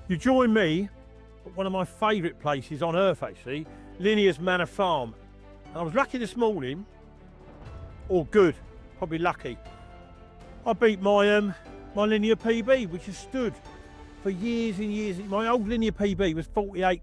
You join me at one of my favourite places on earth, actually, Linear's Manor Farm. And I was lucky this morning, or good, probably lucky. I beat my my Linear PB, which has stood for years and years. My old Linear PB was £48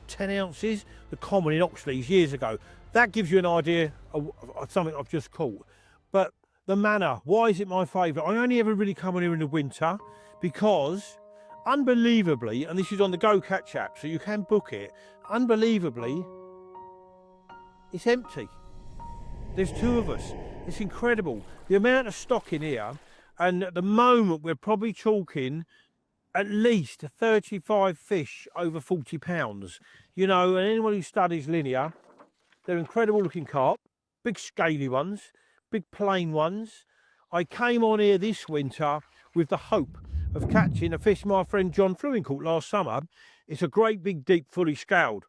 10 ounces, the common in Oxley's years ago. That gives you an idea of something I've just caught. But the Manor, why is it my favourite? I only ever really come on here in the winter because, unbelievably, and this is on the Go Catch app, so you can book it, unbelievably, it's empty. There's two of us. It's incredible. The amount of stock in here, and at the moment we're probably talking at least 35 fish over 40 pounds. You know, and anyone who studies Linear, they're incredible looking carp, big scaly ones, big plain ones. I came on here this winter with the hope of catching a fish my friend John Fluin caught last summer. It's a great big deep fully scaled.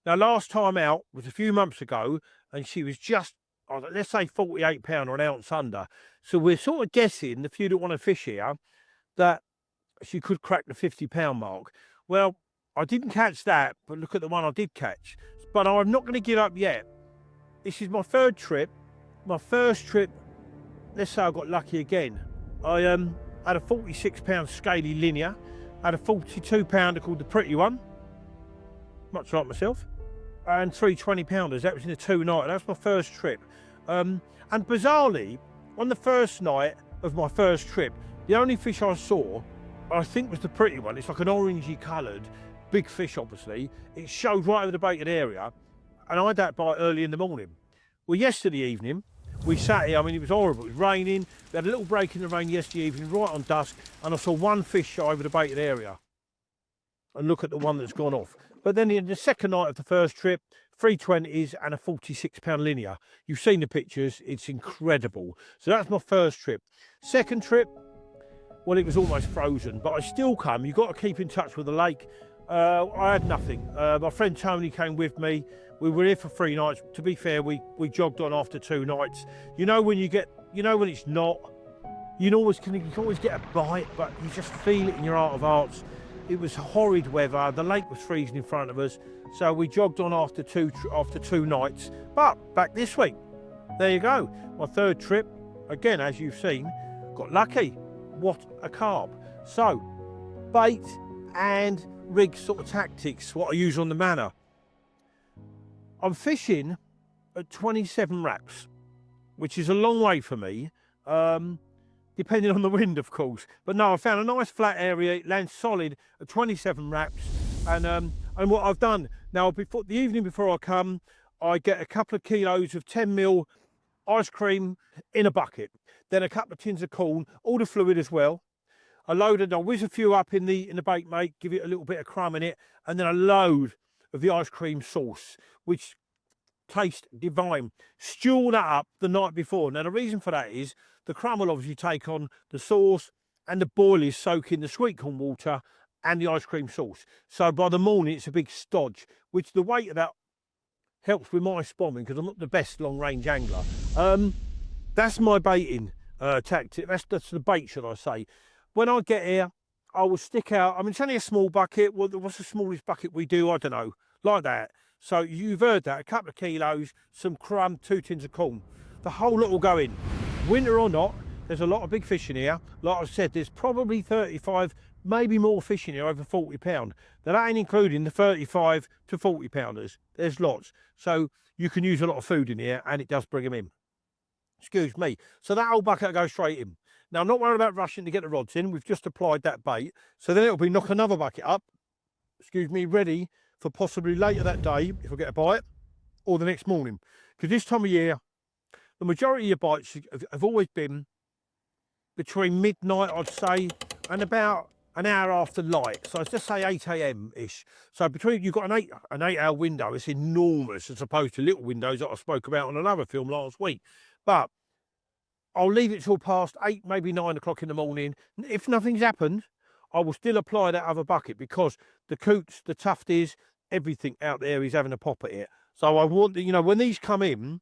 Now last time out was a few months ago and she was just, let's say £48 or an ounce under. So we're sort of guessing, the few that want to fish here, that she could crack the £50 mark. Well, I didn't catch that, but look at the one I did catch. But I'm not going to give up yet. This is my third trip. My first trip, let's say I got lucky again. I had a £46 scaly Linear, had a £42 called the Pretty One, much like myself, and 3 20-pounders. That was in the 2 night. That was my first trip. And bizarrely, on the first night of my first trip, the only fish I saw, I think, was the Pretty One. It's like an orangey coloured, big fish, obviously. It showed right over the baited area, and I had that bite early in the morning. Well, yesterday evening, we sat here. I mean, it was horrible. It was raining. We had a little break in the rain yesterday evening, right on dusk, and I saw one fish show over the baited area. And look at the one that's gone off. But then in the second night of the first trip, 3 20s and a £46 Linear. You've seen the pictures. It's incredible. So that's my first trip. Second trip, well, it was almost frozen, but I still come. You've got to keep in touch with the lake. I had nothing. My friend Tony came with me. We were here for 3 nights. To be fair, we jogged on after 2 nights. You know when you get, when it's not, you can always get a bite, but you just feel it in your heart of hearts. It was horrid weather. The lake was freezing in front of us, so we jogged on after two nights. But back this week, there you go. My third trip, again, as you've seen, got lucky. What a carp. So, bait and rig sort of tactics, what I use on the Manor. I'm fishing at 27 wraps, which is a long way for me, depending on the wind, of course. But no, I found a nice flat area. It lands solid at 27 wraps. And what I've done, now, the evening before I come, I get a couple of kilos of 10mm ice cream in a bucket. Then a couple of tins of corn, all the fluid as well. I'll whiz a few up in the bait mate, give it a little bit of crumb in it, and then a load of the ice cream sauce, which tastes divine. Stew that up the night before. Now the reason for that is the crumb will obviously take on the sauce, and the boilies soak in the sweet corn water and the ice cream sauce. So by the morning it's a big stodge, which the weight of that helps with my spomming because I'm not the best long range angler. That's my baiting tactic. That's the bait, should I say. When I get here, I will stick out. I mean, it's only a small bucket. Well, what's the smallest bucket we do? I don't know, like that. So you've heard that, a couple of kilos, some crumb, 2 tins of corn. The whole lot will go in. Winter or not, there's a lot of big fish in here. Like I said, there's probably 35, maybe more fish in here over 40 pound. Now that ain't including the 35 to 40 pounders. There's lots. So you can use a lot of food in here and it does bring them in. Excuse me. So that whole bucket goes straight in. Now, I'm not worried about rushing to get the rods in. We've just applied that bait. So then it'll be knock another bucket up, ready for possibly later that day, if I get a bite, or the next morning. Because this time of year, the majority of your bites have always been between midnight, I'd say, and about an hour after light. So let's just say 8 AM-ish. So you've got an 8-hour window. It's enormous as opposed to little windows that I spoke about on another film last week. But I'll leave it till past 8, maybe 9 o'clock in the morning. If nothing's happened, I will still apply that other bucket because the coots, the tufties, everything out there is having a pop at it. So I want, when these come in,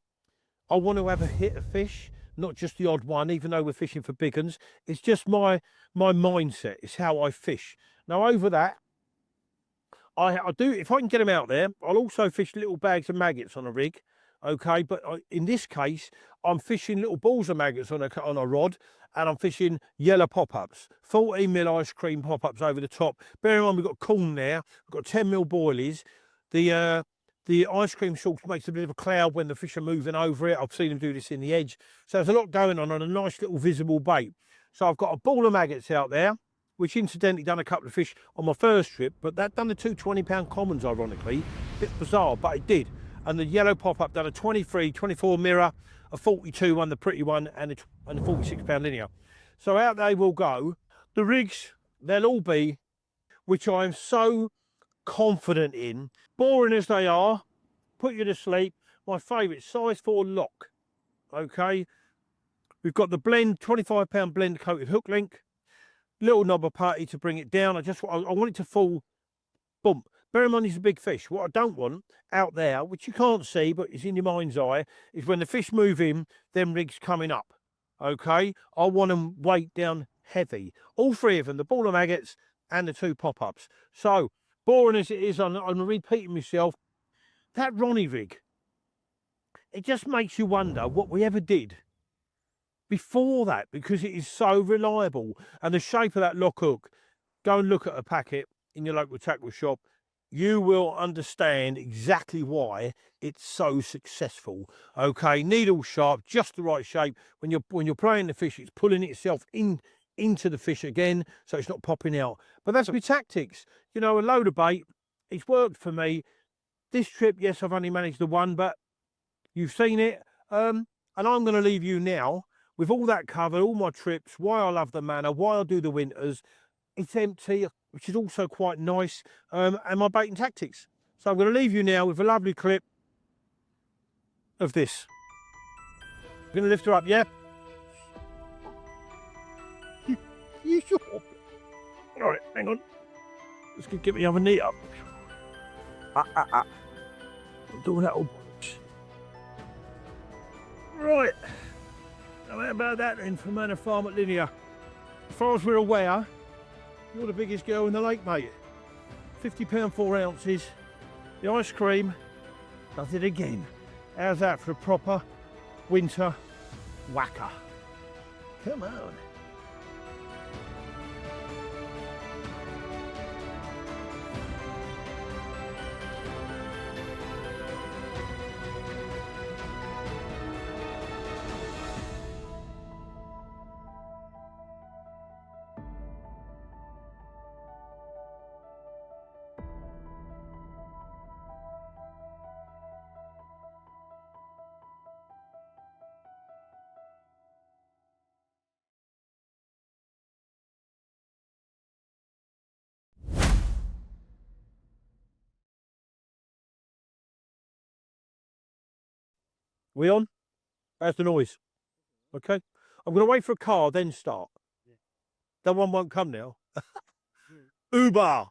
I want to have a hit of fish. not just the odd one, even though we're fishing for big uns. It's just my mindset. It's how I fish. Now, over that, I do, if I can get them out there, I'll also fish little bags of maggots on a rig. Okay, but in this case, I'm fishing little balls of maggots on a rod, and I'm fishing yellow pop-ups, 14mm ice cream pop-ups over the top. Bear in mind, we've got corn there, we've got 10mm boilies. The ice cream sauce makes a bit of a cloud when the fish are moving over it. I've seen them do this in the edge. So there's a lot going on a nice little visible bait. So I've got a ball of maggots out there, which incidentally done a couple of fish on my first trip, but that done the 2 20-pound commons, ironically. Bit bizarre, but it did. And the yellow pop-up done a 23, 24 mirror, a 42 one, the pretty one, and a 46-pound linear. So out they will go. The rigs, they'll all be, which I am so confident in, boring as they are, put you to sleep. My favourite, size 4 lock. Okay, we've got the blend, 25-pound blend coated hook link, little knobber putty to bring it down. I want it to fall, bump. Bear in mind, these are big fish. What I don't want out there, which you can't see, but it's in your mind's eye, is when the fish move in, them rigs coming up. Okay, I want them weight down heavy. All 3 of them, the ball of maggots and the 2 pop-ups. So, boring as it is, I'm repeating myself, that Ronnie rig, it just makes you wonder what we ever did before that, because it is so reliable. And the shape of that lock hook, go and look at a packet in your local tackle shop. You will understand exactly why it's so successful. Okay, needle sharp, just the right shape. When you're playing the fish, it's pulling itself into the fish again, so it's not popping out. But that's my tactics. You know, a load of bait, it's worked for me. This trip, yes, I've only managed the one, but you've seen it. And I'm going to leave you now with all that covered, all my trips, why I love the manor, why I do the winters. It's empty, which is also quite nice, and my baiting tactics. So I'm going to leave you now with a lovely clip of this. I'm going to lift her up, yeah? You sure? All right, hang on. Let's get my other knee up. I'm doing that all. Right. Now, how about that then for Manor Farm at Linear? As far as we're aware, you're the biggest girl in the lake, mate. £50 4 ounces. The ice cream does it again. How's that for a proper winter whacker? Come on. We on? How's the noise? Okay. I'm going to wait for a car, then start. That one won't come now. Uber.